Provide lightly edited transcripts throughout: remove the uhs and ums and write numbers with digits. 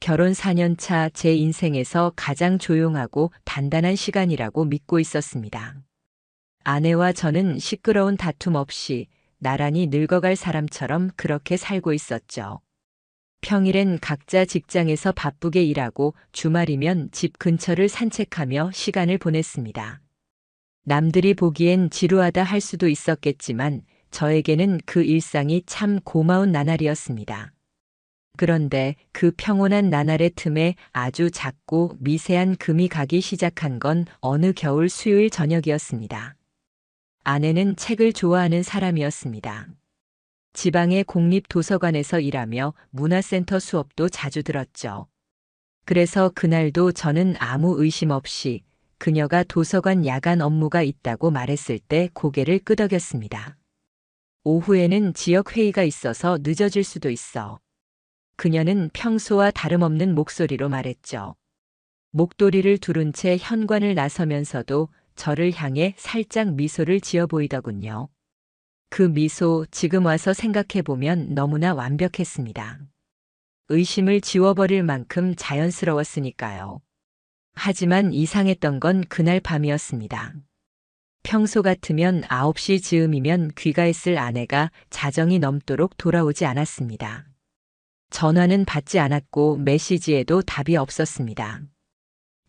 결혼 4년 차 제 인생에서 가장 조용하고 단단한 시간이라고 믿고 있었습니다. 아내와 저는 시끄러운 다툼 없이 나란히 늙어갈 사람처럼 그렇게 살고 있었죠. 평일엔 각자 직장에서 바쁘게 일하고 주말이면 집 근처를 산책하며 시간을 보냈습니다. 남들이 보기엔 지루하다 할 수도 있었겠지만 저에게는 그 일상이 참 고마운 나날이었습니다. 그런데 그 평온한 나날의 틈에 아주 작고 미세한 금이 가기 시작한 건 어느 겨울 수요일 저녁이었습니다. 아내는 책을 좋아하는 사람이었습니다. 지방의 공립도서관에서 일하며 문화센터 수업도 자주 들었죠. 그래서 그날도 저는 아무 의심 없이 그녀가 도서관 야간 업무가 있다고 말했을 때 고개를 끄덕였습니다. 오후에는 지역 회의가 있어서 늦어질 수도 있어. 그녀는 평소와 다름없는 목소리로 말했죠. 목도리를 두른 채 현관을 나서면서도 저를 향해 살짝 미소를 지어 보이더군요. 그 미소 지금 와서 생각해보면 너무나 완벽했습니다. 의심을 지워버릴 만큼 자연스러웠으니까요. 하지만 이상했던 건 그날 밤이었습니다. 평소 같으면 9시 즈음이면 귀가했을 아내가 자정이 넘도록 돌아오지 않았습니다. 전화는 받지 않았고 메시지에도 답이 없었습니다.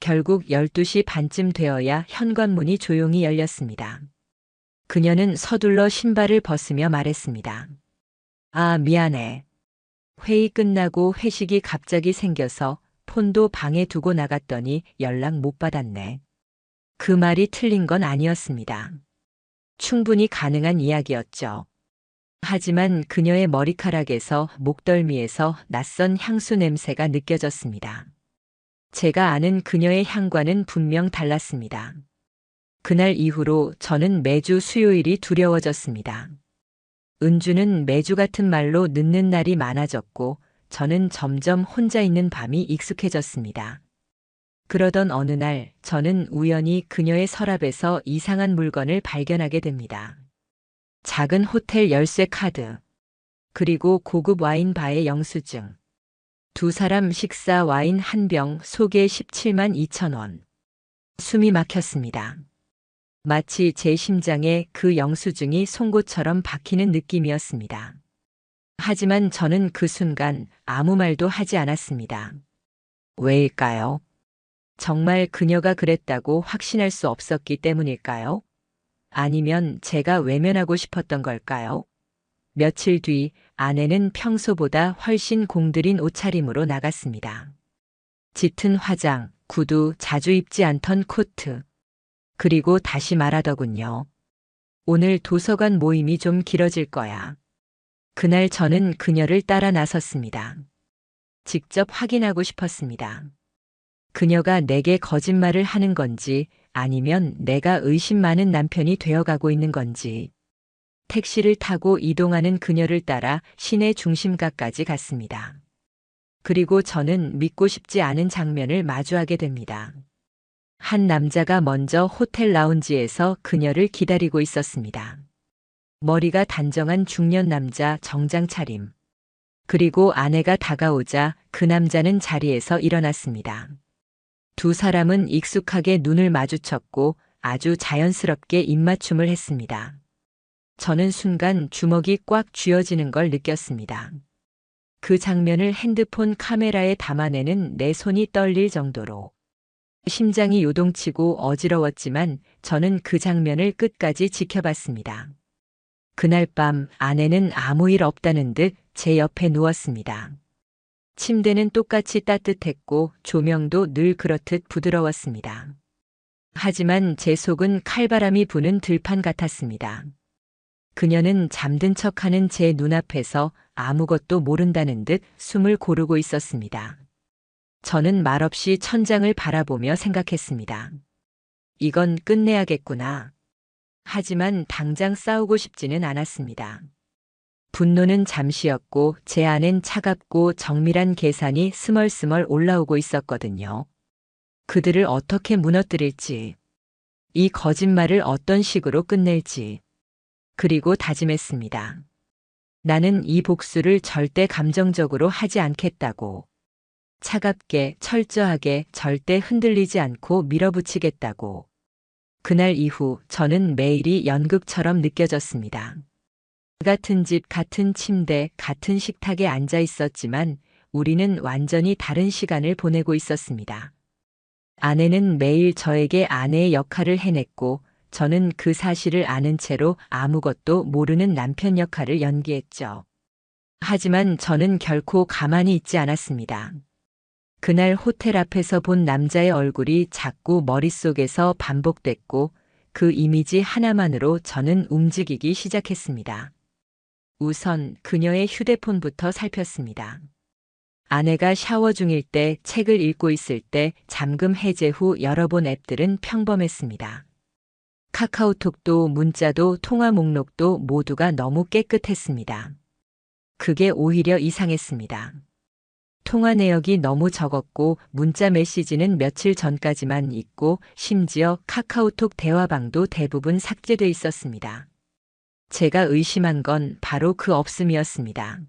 결국 12시 반쯤 되어야 현관문이 조용히 열렸습니다. 그녀는 서둘러 신발을 벗으며 말했습니다. 아, 미안해. 회의 끝나고 회식이 갑자기 생겨서 폰도 방에 두고 나갔더니 연락 못 받았네. 그 말이 틀린 건 아니었습니다. 충분히 가능한 이야기였죠. 하지만 그녀의 머리카락에서 목덜미에서 낯선 향수 냄새가 느껴졌습니다. 제가 아는 그녀의 향과는 분명 달랐습니다. 그날 이후로 저는 매주 수요일이 두려워졌습니다. 은주는 매주 같은 말로 늦는 날이 많아졌고 저는 점점 혼자 있는 밤이 익숙해졌습니다. 그러던 어느 날 저는 우연히 그녀의 서랍에서 이상한 물건을 발견하게 됩니다. 작은 호텔 열쇠 카드, 그리고 고급 와인 바의 영수증, 두 사람 식사 와인 한 병 속에 17만 2천 원. 숨이 막혔습니다. 마치 제 심장에 그 영수증이 송곳처럼 박히는 느낌이었습니다. 하지만 저는 그 순간 아무 말도 하지 않았습니다. 왜일까요? 정말 그녀가 그랬다고 확신할 수 없었기 때문일까요? 아니면 제가 외면하고 싶었던 걸까요? 며칠 뒤 아내는 평소보다 훨씬 공들인 옷차림으로 나갔습니다. 짙은 화장, 구두, 자주 입지 않던 코트. 그리고 다시 말하더군요. 오늘 도서관 모임이 좀 길어질 거야. 그날 저는 그녀를 따라 나섰습니다. 직접 확인하고 싶었습니다. 그녀가 내게 거짓말을 하는 건지 아니면 내가 의심 많은 남편이 되어가고 있는 건지. 택시를 타고 이동하는 그녀를 따라 시내 중심가까지 갔습니다. 그리고 저는 믿고 싶지 않은 장면을 마주하게 됩니다. 한 남자가 먼저 호텔 라운지에서 그녀를 기다리고 있었습니다. 머리가 단정한 중년 남자 정장 차림. 그리고 아내가 다가오자 그 남자는 자리에서 일어났습니다. 두 사람은 익숙하게 눈을 마주쳤고 아주 자연스럽게 입맞춤을 했습니다. 저는 순간 주먹이 꽉 쥐어지는 걸 느꼈습니다. 그 장면을 핸드폰 카메라에 담아내는 내 손이 떨릴 정도로. 심장이 요동치고 어지러웠지만 저는 그 장면을 끝까지 지켜봤습니다. 그날 밤 아내는 아무 일 없다는 듯 제 옆에 누웠습니다. 침대는 똑같이 따뜻했고 조명도 늘 그렇듯 부드러웠습니다. 하지만 제 속은 칼바람이 부는 들판 같았습니다. 그녀는 잠든 척하는 제 눈앞에서 아무것도 모른다는 듯 숨을 고르고 있었습니다. 저는 말없이 천장을 바라보며 생각했습니다. 이건 끝내야겠구나. 하지만 당장 싸우고 싶지는 않았습니다. 분노는 잠시였고 제 안엔 차갑고 정밀한 계산이 스멀스멀 올라오고 있었거든요. 그들을 어떻게 무너뜨릴지, 이 거짓말을 어떤 식으로 끝낼지. 그리고 다짐했습니다. 나는 이 복수를 절대 감정적으로 하지 않겠다고. 차갑게, 철저하게, 절대 흔들리지 않고 밀어붙이겠다고. 그날 이후 저는 매일이 연극처럼 느껴졌습니다. 같은 집, 같은 침대, 같은 식탁에 앉아 있었지만 우리는 완전히 다른 시간을 보내고 있었습니다. 아내는 매일 저에게 아내의 역할을 해냈고 저는 그 사실을 아는 채로 아무것도 모르는 남편 역할을 연기했죠. 하지만 저는 결코 가만히 있지 않았습니다. 그날 호텔 앞에서 본 남자의 얼굴이 자꾸 머릿속에서 반복됐고 그 이미지 하나만으로 저는 움직이기 시작했습니다. 우선 그녀의 휴대폰부터 살폈습니다. 아내가 샤워 중일 때, 책을 읽고 있을 때, 잠금 해제 후 열어본 앱들은 평범했습니다. 카카오톡도 문자도 통화 목록도 모두가 너무 깨끗했습니다. 그게 오히려 이상했습니다. 통화 내역이 너무 적었고 문자 메시지는 며칠 전까지만 있고 심지어 카카오톡 대화방도 대부분 삭제돼 있었습니다. 제가 의심한 건 바로 그 없음이었습니다.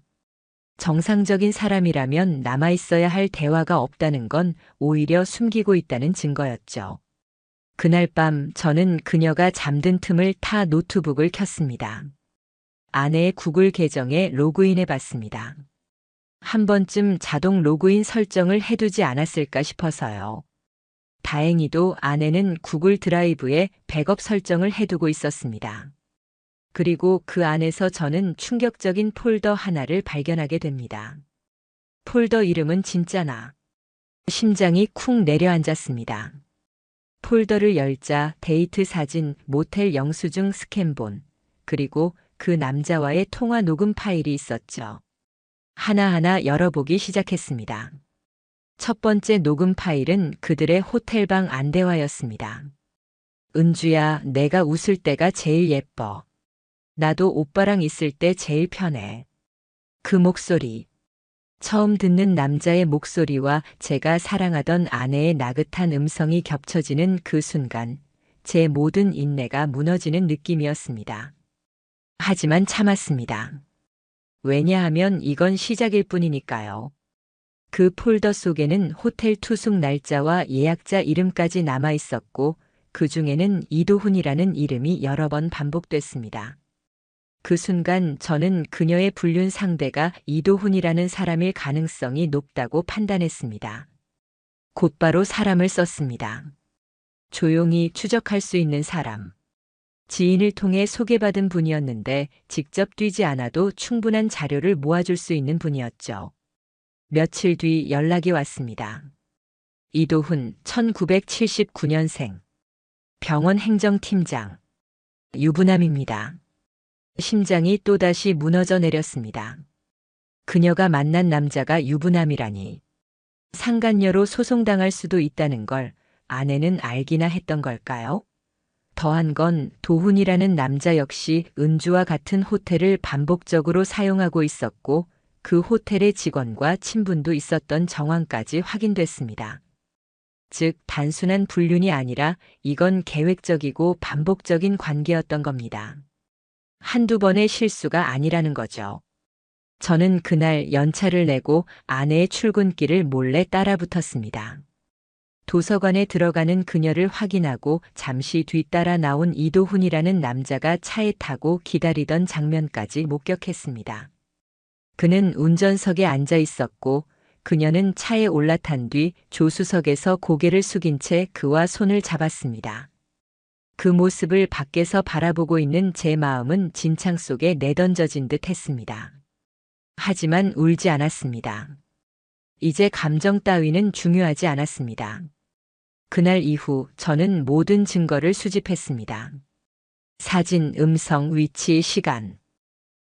정상적인 사람이라면 남아있어야 할 대화가 없다는 건 오히려 숨기고 있다는 증거였죠. 그날 밤 저는 그녀가 잠든 틈을 타 노트북을 켰습니다. 아내의 구글 계정에 로그인해 봤습니다. 한 번쯤 자동 로그인 설정을 해두지 않았을까 싶어서요. 다행히도 아내는 구글 드라이브에 백업 설정을 해두고 있었습니다. 그리고 그 안에서 저는 충격적인 폴더 하나를 발견하게 됩니다. 폴더 이름은 진짜나. 심장이 쿵 내려앉았습니다. 폴더를 열자 데이트 사진, 모텔 영수증 스캔본, 그리고 그 남자와의 통화 녹음 파일이 있었죠. 하나하나 열어보기 시작했습니다. 첫 번째 녹음 파일은 그들의 호텔방 안대화였습니다. 은주야, 내가 웃을 때가 제일 예뻐. 나도 오빠랑 있을 때 제일 편해. 그 목소리. 처음 듣는 남자의 목소리와 제가 사랑하던 아내의 나긋한 음성이 겹쳐지는 그 순간, 제 모든 인내가 무너지는 느낌이었습니다. 하지만 참았습니다. 왜냐하면 이건 시작일 뿐이니까요. 그 폴더 속에는 호텔 투숙 날짜와 예약자 이름까지 남아 있었고, 그 중에는 이도훈이라는 이름이 여러 번 반복됐습니다. 그 순간 저는 그녀의 불륜 상대가 이도훈이라는 사람일 가능성이 높다고 판단했습니다. 곧바로 사람을 썼습니다. 조용히 추적할 수 있는 사람. 지인을 통해 소개받은 분이었는데 직접 뛰지 않아도 충분한 자료를 모아줄 수 있는 분이었죠. 며칠 뒤 연락이 왔습니다. 이도훈, 1979년생. 병원 행정팀장. 유부남입니다. 심장이 또다시 무너져 내렸습니다. 그녀가 만난 남자가 유부남이라니. 상간녀로 소송당할 수도 있다는 걸 아내는 알기나 했던 걸까요? 더한 건 도훈이라는 남자 역시 은주와 같은 호텔을 반복적으로 사용하고 있었고 그 호텔의 직원과 친분도 있었던 정황까지 확인됐습니다. 즉, 단순한 불륜이 아니라 이건 계획적이고 반복적인 관계였던 겁니다. 한두 번의 실수가 아니라는 거죠. 저는 그날 연차를 내고 아내의 출근길을 몰래 따라붙었습니다. 도서관에 들어가는 그녀를 확인하고 잠시 뒤따라 나온 이도훈이라는 남자가 차에 타고 기다리던 장면까지 목격했습니다. 그는 운전석에 앉아 있었고 그녀는 차에 올라탄 뒤 조수석에서 고개를 숙인 채 그와 손을 잡았습니다. 그 모습을 밖에서 바라보고 있는 제 마음은 진창 속에 내던져진 듯 했습니다. 하지만 울지 않았습니다. 이제 감정 따위는 중요하지 않았습니다. 그날 이후 저는 모든 증거를 수집했습니다. 사진, 음성, 위치, 시간.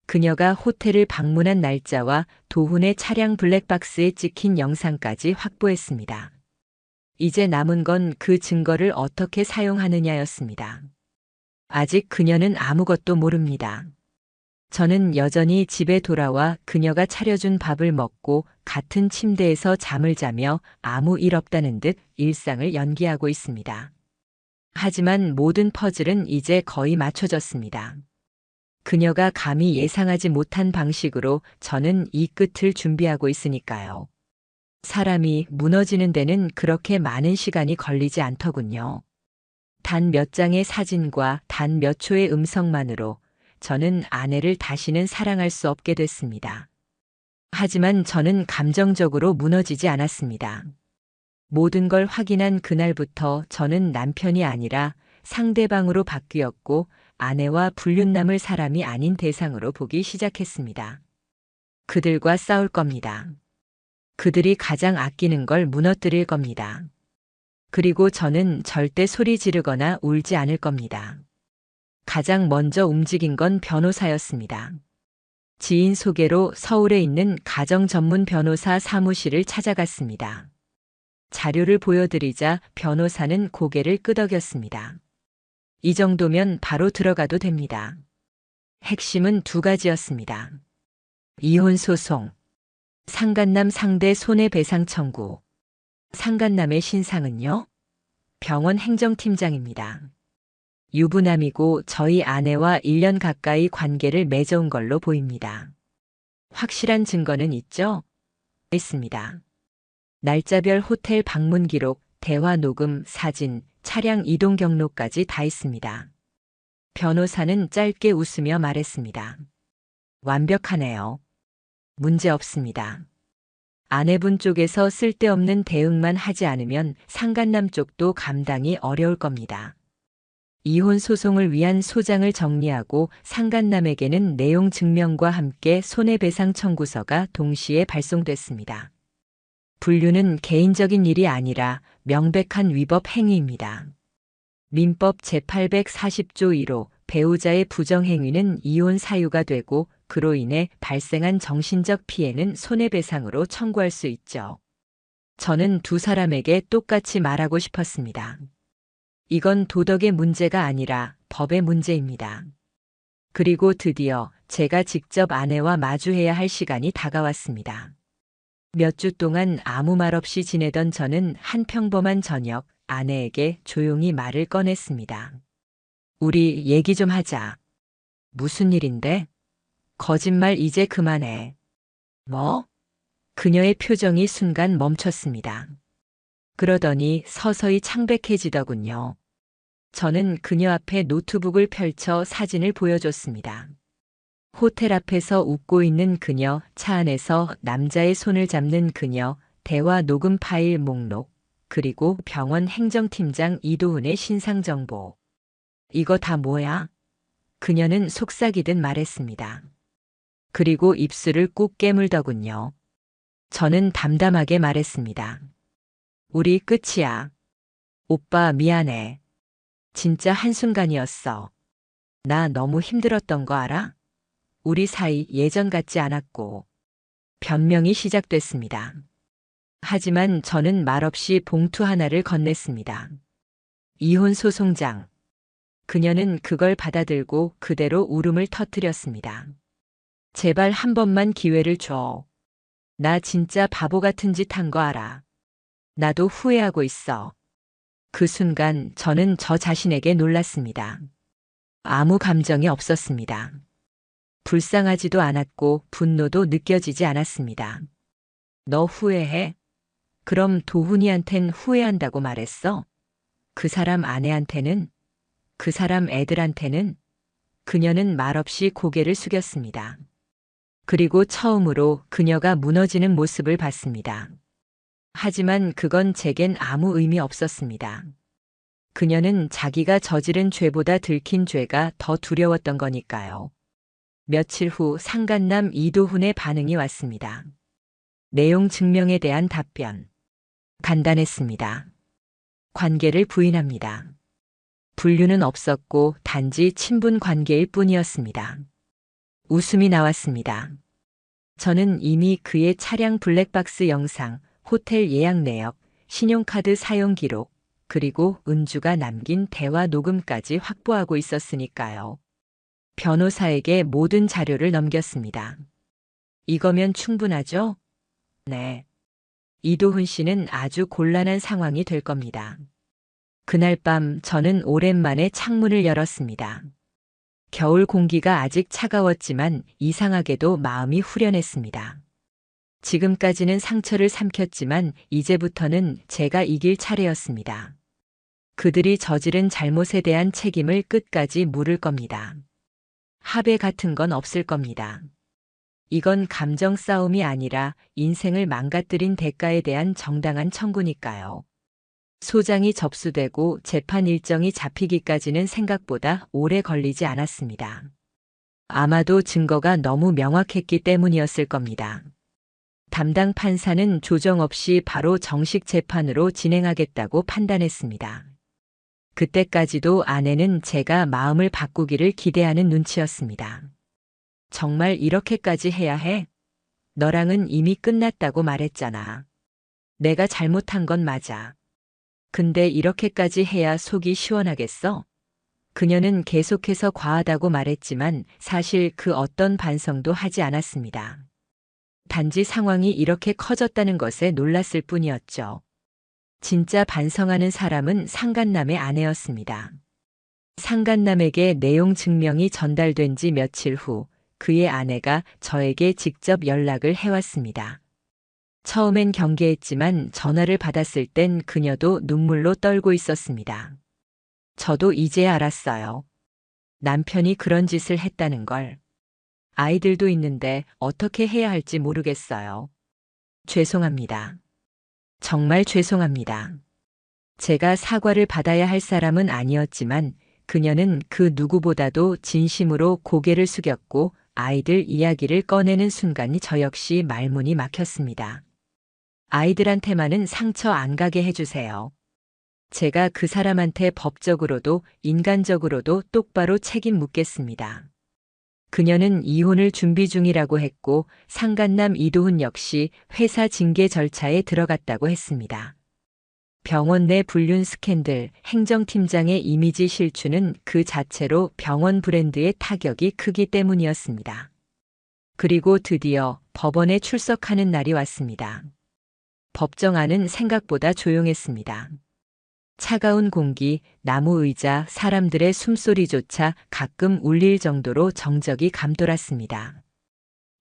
그녀가 호텔을 방문한 날짜와 도훈의 차량 블랙박스에 찍힌 영상까지 확보했습니다. 이제 남은 건 그 증거를 어떻게 사용하느냐였습니다. 아직 그녀는 아무것도 모릅니다. 저는 여전히 집에 돌아와 그녀가 차려준 밥을 먹고 같은 침대에서 잠을 자며 아무 일 없다는 듯 일상을 연기하고 있습니다. 하지만 모든 퍼즐은 이제 거의 맞춰졌습니다. 그녀가 감히 예상하지 못한 방식으로 저는 이 끝을 준비하고 있으니까요. 사람이 무너지는 데는 그렇게 많은 시간이 걸리지 않더군요. 단 몇 장의 사진과 단 몇 초의 음성만으로 저는 아내를 다시는 사랑할 수 없게 됐습니다. 하지만 저는 감정적으로 무너지지 않았습니다. 모든 걸 확인한 그날부터 저는 남편이 아니라 상대방으로 바뀌었고 아내와 불륜 남을 사람이 아닌 대상으로 보기 시작했습니다. 그들과 싸울 겁니다. 그들이 가장 아끼는 걸 무너뜨릴 겁니다. 그리고 저는 절대 소리 지르거나 울지 않을 겁니다. 가장 먼저 움직인 건 변호사였습니다. 지인 소개로 서울에 있는 가정 전문 변호사 사무실을 찾아갔습니다. 자료를 보여드리자 변호사는 고개를 끄덕였습니다. 이 정도면 바로 들어가도 됩니다. 핵심은 두 가지였습니다. 이혼 소송, 상간남 상대 손해배상 청구. 상간남의 신상은요? 병원 행정팀장입니다. 유부남이고 저희 아내와 1년 가까이 관계를 맺어온 걸로 보입니다. 확실한 증거는 있죠? 있습니다. 날짜별 호텔 방문 기록, 대화 녹음, 사진, 차량 이동 경로까지 다 있습니다. 변호사는 짧게 웃으며 말했습니다. 완벽하네요. 문제 없습니다. 아내분 쪽에서 쓸데없는 대응만 하지 않으면 상간남 쪽도 감당이 어려울 겁니다. 이혼 소송을 위한 소장을 정리하고 상간남에게는 내용 증명과 함께 손해배상 청구서가 동시에 발송됐습니다. 불륜은 개인적인 일이 아니라 명백한 위법 행위입니다. 민법 제840조 1호 배우자의 부정행위는 이혼 사유가 되고 그로 인해 발생한 정신적 피해는 손해배상으로 청구할 수 있죠. 저는 두 사람에게 똑같이 말하고 싶었습니다. 이건 도덕의 문제가 아니라 법의 문제입니다. 그리고 드디어 제가 직접 아내와 마주해야 할 시간이 다가왔습니다. 몇 주 동안 아무 말 없이 지내던 저는 한 평범한 저녁 아내에게 조용히 말을 꺼냈습니다. 우리 얘기 좀 하자. 무슨 일인데? 거짓말 이제 그만해. 뭐? 그녀의 표정이 순간 멈췄습니다. 그러더니 서서히 창백해지더군요. 저는 그녀 앞에 노트북을 펼쳐 사진을 보여줬습니다. 호텔 앞에서 웃고 있는 그녀, 차 안에서 남자의 손을 잡는 그녀, 대화 녹음 파일 목록, 그리고 병원 행정팀장 이도훈의 신상 정보. 이거 다 뭐야? 그녀는 속삭이듯 말했습니다. 그리고 입술을 꾹 깨물더군요. 저는 담담하게 말했습니다. 우리 끝이야. 오빠 미안해. 진짜 한순간이었어. 나 너무 힘들었던 거 알아? 우리 사이 예전 같지 않았고. 변명이 시작됐습니다. 하지만 저는 말없이 봉투 하나를 건넸습니다. 이혼 소송장. 그녀는 그걸 받아들고 그대로 울음을 터뜨렸습니다. 제발 한 번만 기회를 줘. 나 진짜 바보 같은 짓 한 거 알아. 나도 후회하고 있어. 그 순간 저는 저 자신에게 놀랐습니다. 아무 감정이 없었습니다. 불쌍하지도 않았고 분노도 느껴지지 않았습니다. 너 후회해? 그럼 도훈이한텐 후회한다고 말했어? 그 사람 아내한테는? 그 사람 애들한테는? 그녀는 말없이 고개를 숙였습니다. 그리고 처음으로 그녀가 무너지는 모습을 봤습니다. 하지만 그건 제겐 아무 의미 없었습니다. 그녀는 자기가 저지른 죄보다 들킨 죄가 더 두려웠던 거니까요. 며칠 후 상간남 이도훈의 반응이 왔습니다. 내용 증명에 대한 답변. 간단했습니다. 관계를 부인합니다. 불륜은 없었고 단지 친분 관계일 뿐이었습니다. 웃음이 나왔습니다. 저는 이미 그의 차량 블랙박스 영상, 호텔 예약 내역, 신용카드 사용 기록, 그리고 은주가 남긴 대화 녹음까지 확보하고 있었으니까요. 변호사에게 모든 자료를 넘겼습니다. 이거면 충분하죠? 네. 이도훈 씨는 아주 곤란한 상황이 될 겁니다. 그날 밤 저는 오랜만에 창문을 열었습니다. 겨울 공기가 아직 차가웠지만 이상하게도 마음이 후련했습니다. 지금까지는 상처를 삼켰지만 이제부터는 제가 이길 차례였습니다. 그들이 저지른 잘못에 대한 책임을 끝까지 물을 겁니다. 합의 같은 건 없을 겁니다. 이건 감정 싸움이 아니라 인생을 망가뜨린 대가에 대한 정당한 청구니까요. 소장이 접수되고 재판 일정이 잡히기까지는 생각보다 오래 걸리지 않았습니다. 아마도 증거가 너무 명확했기 때문이었을 겁니다. 담당 판사는 조정 없이 바로 정식 재판으로 진행하겠다고 판단했습니다. 그때까지도 아내는 제가 마음을 바꾸기를 기대하는 눈치였습니다. 정말 이렇게까지 해야 해? 너랑은 이미 끝났다고 말했잖아. 내가 잘못한 건 맞아. 근데 이렇게까지 해야 속이 시원하겠어? 그녀는 계속해서 과하다고 말했지만 사실 그 어떤 반성도 하지 않았습니다. 단지 상황이 이렇게 커졌다는 것에 놀랐을 뿐이었죠. 진짜 반성하는 사람은 상간남의 아내였습니다. 상간남에게 내용 증명이 전달된 지 며칠 후 그의 아내가 저에게 직접 연락을 해왔습니다. 처음엔 경계했지만 전화를 받았을 땐 그녀도 눈물로 떨고 있었습니다. 저도 이제 알았어요. 남편이 그런 짓을 했다는 걸. 아이들도 있는데 어떻게 해야 할지 모르겠어요. 죄송합니다. 정말 죄송합니다. 제가 사과를 받아야 할 사람은 아니었지만 그녀는 그 누구보다도 진심으로 고개를 숙였고 아이들 이야기를 꺼내는 순간 저 역시 말문이 막혔습니다. 아이들한테만은 상처 안 가게 해주세요. 제가 그 사람한테 법적으로도 인간적으로도 똑바로 책임 묻겠습니다. 그녀는 이혼을 준비 중이라고 했고 상간남 이도훈 역시 회사 징계 절차에 들어갔다고 했습니다. 병원 내 불륜 스캔들, 행정팀장의 이미지 실추는 그 자체로 병원 브랜드의 타격이 크기 때문이었습니다. 그리고 드디어 법원에 출석하는 날이 왔습니다. 법정안은 생각보다 조용했습니다. 차가운 공기, 나무 의자, 사람들의 숨소리조차 가끔 울릴 정도로 정적이 감돌았습니다.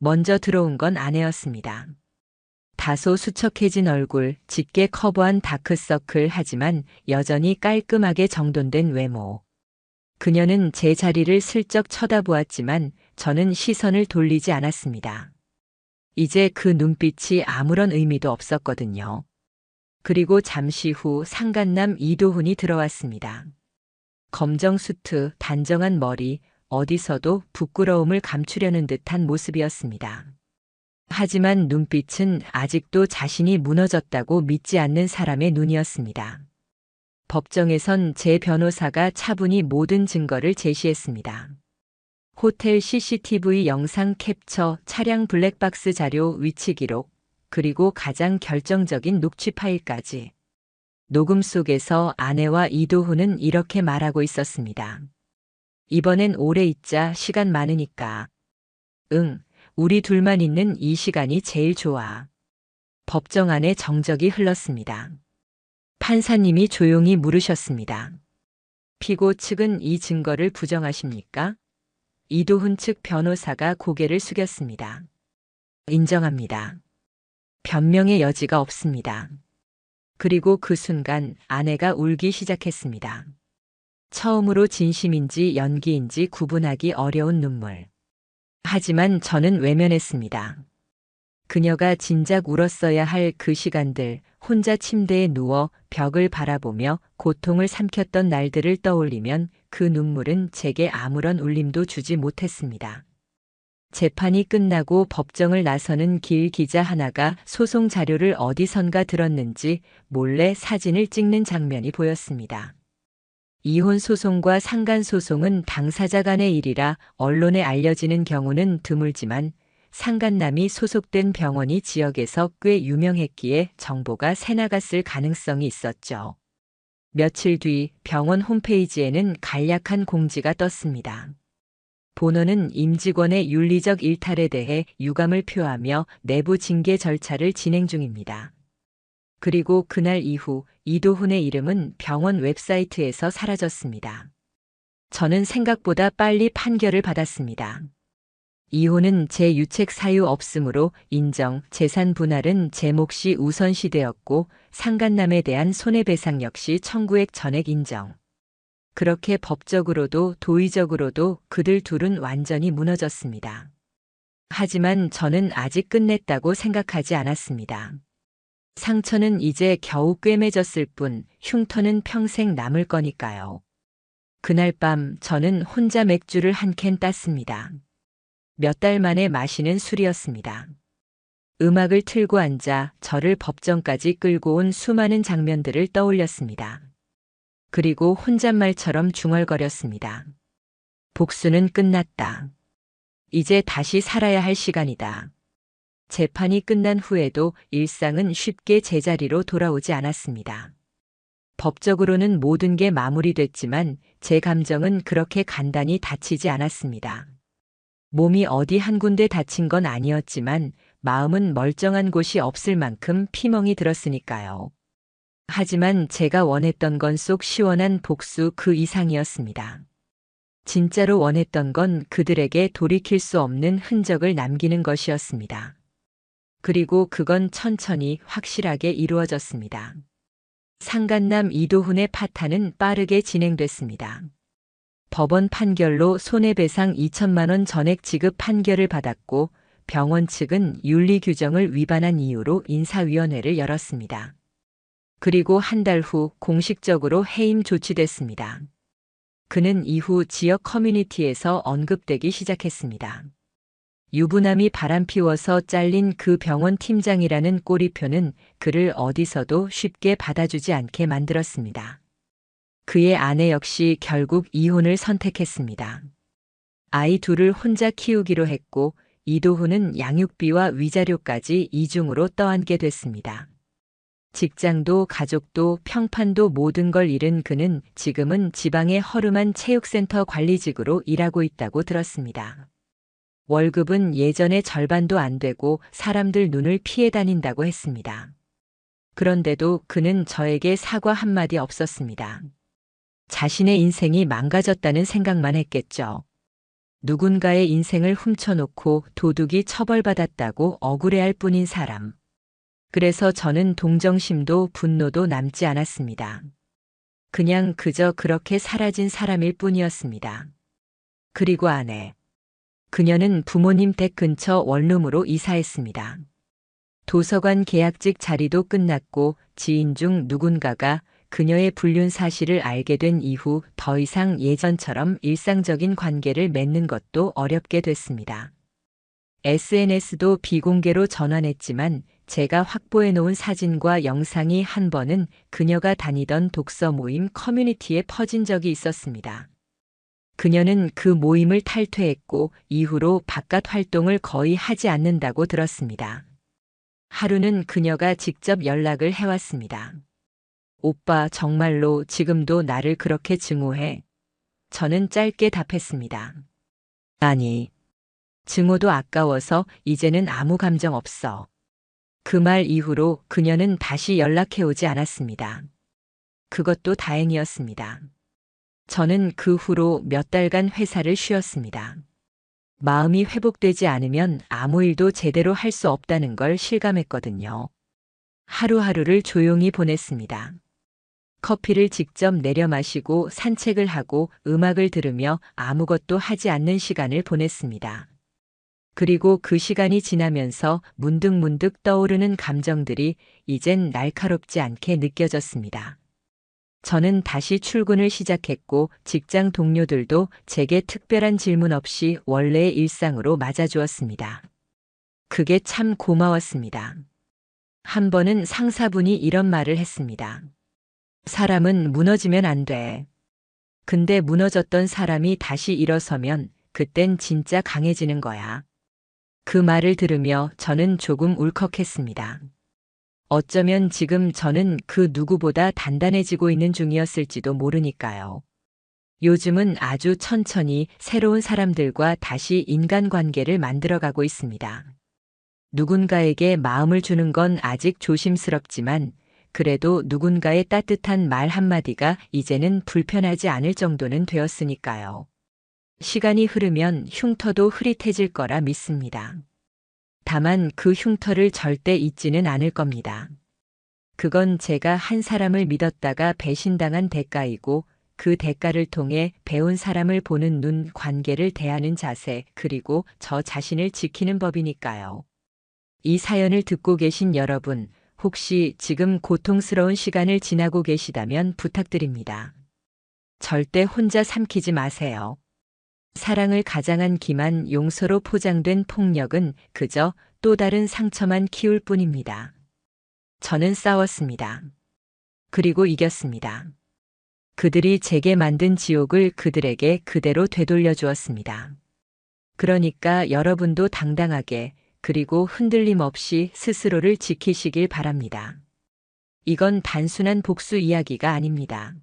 먼저 들어온 건 아내였습니다. 다소 수척해진 얼굴, 짙게 커버한 다크서클 하지만 여전히 깔끔하게 정돈된 외모. 그녀는 제 자리를 슬쩍 쳐다보았지만 저는 시선을 돌리지 않았습니다. 이제 그 눈빛이 아무런 의미도 없었거든요. 그리고 잠시 후 상간남 이도훈이 들어왔습니다. 검정 수트, 단정한 머리, 어디서도 부끄러움을 감추려는 듯한 모습이었습니다. 하지만 눈빛은 아직도 자신이 무너졌다고 믿지 않는 사람의 눈이었습니다. 법정에선 제 변호사가 차분히 모든 증거를 제시했습니다. 호텔 CCTV 영상 캡처, 차량 블랙박스 자료 위치 기록, 그리고 가장 결정적인 녹취 파일까지. 녹음 속에서 아내와 이도훈은 이렇게 말하고 있었습니다. 이번엔 오래 있자, 시간 많으니까. 응, 우리 둘만 있는 이 시간이 제일 좋아. 법정 안에 정적이 흘렀습니다. 판사님이 조용히 물으셨습니다. 피고 측은 이 증거를 부정하십니까? 이도훈 측 변호사가 고개를 숙였습니다. 인정합니다. 변명의 여지가 없습니다. 그리고 그 순간 아내가 울기 시작했습니다. 처음으로 진심인지 연기인지 구분하기 어려운 눈물. 하지만 저는 외면했습니다. 그녀가 진작 울었어야 할 그 시간들, 혼자 침대에 누워 벽을 바라보며 고통을 삼켰던 날들을 떠올리면 그 눈물은 제게 아무런 울림도 주지 못했습니다. 재판이 끝나고 법정을 나서는 길 기자 하나가 소송 자료를 어디선가 들었는지 몰래 사진을 찍는 장면이 보였습니다. 이혼 소송과 상간 소송은 당사자 간의 일이라 언론에 알려지는 경우는 드물지만 상간남이 소속된 병원이 지역에서 꽤 유명했기에 정보가 새나갔을 가능성이 있었죠. 며칠 뒤 병원 홈페이지에는 간략한 공지가 떴습니다. 본원은 임직원의 윤리적 일탈에 대해 유감을 표하며 내부 징계 절차를 진행 중입니다. 그리고 그날 이후 이도훈의 이름은 병원 웹사이트에서 사라졌습니다. 저는 생각보다 빨리 판결을 받았습니다. 이혼은 제 유책 사유 없음으로 인정, 재산 분할은 제 몫이 우선시되었고 상간남에 대한 손해배상 역시 청구액 전액 인정. 그렇게 법적으로도 도의적으로도 그들 둘은 완전히 무너졌습니다. 하지만 저는 아직 끝냈다고 생각하지 않았습니다. 상처는 이제 겨우 꿰매졌을 뿐 흉터는 평생 남을 거니까요. 그날 밤 저는 혼자 맥주를 한 캔 땄습니다. 몇 달 만에 마시는 술이었습니다. 음악을 틀고 앉아 저를 법정까지 끌고 온 수많은 장면들을 떠올렸습니다. 그리고 혼잣말처럼 중얼거렸습니다. 복수는 끝났다. 이제 다시 살아야 할 시간이다. 재판이 끝난 후에도 일상은 쉽게 제자리로 돌아오지 않았습니다. 법적으로는 모든 게 마무리됐지만 제 감정은 그렇게 간단히 다치지 않았습니다. 몸이 어디 한 군데 다친 건 아니었지만 마음은 멀쩡한 곳이 없을 만큼 피멍이 들었으니까요. 하지만 제가 원했던 건 속 시원한 복수 그 이상이었습니다. 진짜로 원했던 건 그들에게 돌이킬 수 없는 흔적을 남기는 것이었습니다. 그리고 그건 천천히 확실하게 이루어졌습니다. 상간남 이도훈의 파탄은 빠르게 진행됐습니다. 법원 판결로 손해배상 2천만 원 전액 지급 판결을 받았고 병원 측은 윤리 규정을 위반한 이유로 인사위원회를 열었습니다. 그리고 한 달 후 공식적으로 해임 조치됐습니다. 그는 이후 지역 커뮤니티에서 언급되기 시작했습니다. 유부남이 바람피워서 잘린 그 병원 팀장이라는 꼬리표는 그를 어디서도 쉽게 받아주지 않게 만들었습니다. 그의 아내 역시 결국 이혼을 선택했습니다. 아이 둘을 혼자 키우기로 했고 이도훈은 양육비와 위자료까지 이중으로 떠안게 됐습니다. 직장도 가족도 평판도 모든 걸 잃은 그는 지금은 지방의 허름한 체육센터 관리직으로 일하고 있다고 들었습니다. 월급은 예전의 절반도 안 되고 사람들 눈을 피해 다닌다고 했습니다. 그런데도 그는 저에게 사과 한마디 없었습니다. 자신의 인생이 망가졌다는 생각만 했겠죠. 누군가의 인생을 훔쳐놓고 도둑이 처벌받았다고 억울해할 뿐인 사람. 그래서 저는 동정심도 분노도 남지 않았습니다. 그냥 그저 그렇게 사라진 사람일 뿐이었습니다. 그리고 아내. 그녀는 부모님 댁 근처 원룸으로 이사했습니다. 도서관 계약직 자리도 끝났고 지인 중 누군가가 그녀의 불륜 사실을 알게 된 이후 더 이상 예전처럼 일상적인 관계를 맺는 것도 어렵게 됐습니다. SNS도 비공개로 전환했지만 제가 확보해 놓은 사진과 영상이 한 번은 그녀가 다니던 독서 모임 커뮤니티에 퍼진 적이 있었습니다. 그녀는 그 모임을 탈퇴했고 이후로 바깥 활동을 거의 하지 않는다고 들었습니다. 하루는 그녀가 직접 연락을 해왔습니다. 오빠 정말로 지금도 나를 그렇게 증오해? 저는 짧게 답했습니다. 아니, 증오도 아까워서 이제는 아무 감정 없어. 그 말 이후로 그녀는 다시 연락해오지 않았습니다. 그것도 다행이었습니다. 저는 그 후로 몇 달간 회사를 쉬었습니다. 마음이 회복되지 않으면 아무 일도 제대로 할 수 없다는 걸 실감했거든요. 하루하루를 조용히 보냈습니다. 커피를 직접 내려 마시고 산책을 하고 음악을 들으며 아무것도 하지 않는 시간을 보냈습니다. 그리고 그 시간이 지나면서 문득문득 떠오르는 감정들이 이젠 날카롭지 않게 느껴졌습니다. 저는 다시 출근을 시작했고 직장 동료들도 제게 특별한 질문 없이 원래의 일상으로 맞아주었습니다. 그게 참 고마웠습니다. 한 번은 상사분이 이런 말을 했습니다. 사람은 무너지면 안 돼. 근데 무너졌던 사람이 다시 일어서면 그땐 진짜 강해지는 거야. 그 말을 들으며 저는 조금 울컥했습니다. 어쩌면 지금 저는 그 누구보다 단단해지고 있는 중이었을지도 모르니까요. 요즘은 아주 천천히 새로운 사람들과 다시 인간관계를 만들어가고 있습니다. 누군가에게 마음을 주는 건 아직 조심스럽지만 그래도 누군가의 따뜻한 말 한마디가 이제는 불편하지 않을 정도는 되었으니까요. 시간이 흐르면 흉터도 흐릿해질 거라 믿습니다. 다만 그 흉터를 절대 잊지는 않을 겁니다. 그건 제가 한 사람을 믿었다가 배신당한 대가이고 그 대가를 통해 배운 사람을 보는 눈, 관계를 대하는 자세, 그리고 저 자신을 지키는 법이니까요. 이 사연을 듣고 계신 여러분, 혹시 지금 고통스러운 시간을 지나고 계시다면 부탁드립니다. 절대 혼자 삼키지 마세요. 사랑을 가장한 기만 용서로 포장된 폭력은 그저 또 다른 상처만 키울 뿐입니다. 저는 싸웠습니다. 그리고 이겼습니다. 그들이 제게 만든 지옥을 그들에게 그대로 되돌려 주었습니다. 그러니까 여러분도 당당하게 그리고 흔들림 없이 스스로를 지키시길 바랍니다. 이건 단순한 복수 이야기가 아닙니다.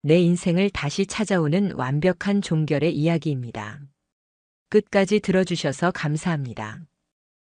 내 인생을 다시 찾아오는 완벽한 종결의 이야기입니다. 끝까지 들어주셔서 감사합니다.